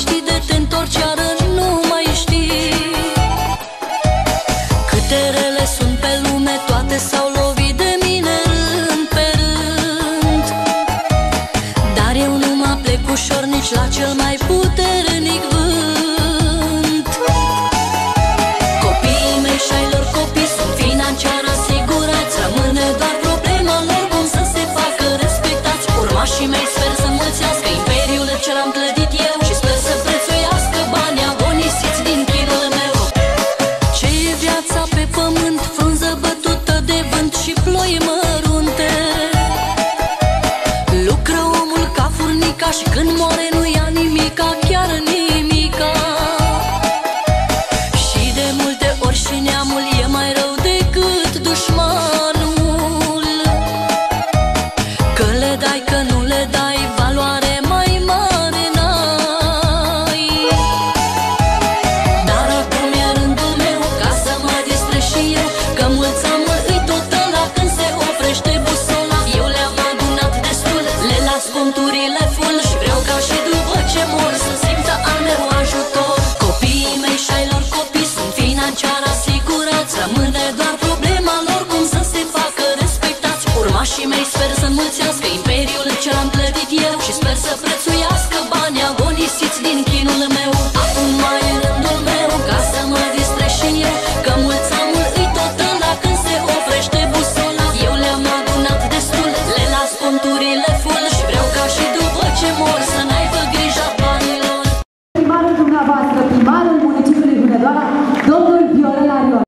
știi de te întorci, iară nu mai știi. Câte rele sunt pe lume, toate s-au lovit de mine rând pe rând. Dar eu nu mă plec ușor nici la cel mai puternic vânt. Copiii mei și ai lor copii sunt financiar asigurați. Rămâne doar problema lor cum să se facă respectați. Urmașii mei sper să înmulțească imperiul ce l-am clădit eu și sper să prețuiască banii agonisiți din chinul meu. Ce-i viața pe pământ, frunză bătută de vânt și ploi mărunte. Lucră omul ca furnica și când moare nu ia nimica, chiar nimica. Și de multe ori și neamul e mai rău decât dușmanul. Că le dai, că nu le dai, valoare mai mare n-ai. Dar acum e rândul meu ca să mă distrez și eu, că mulți amul îi tot ăla când se oprește busola. Eu le-am adunat destul, le las conturile full și vreau ca și după ce mor să simtă al meu ajutor. Copiii mei și ai lor copii sunt financiar asigurați. Rămâne doar problema lor cum să se facă respectați. Urmașii mei sper să înmulțească imperiul ce l-am clădit eu și sper să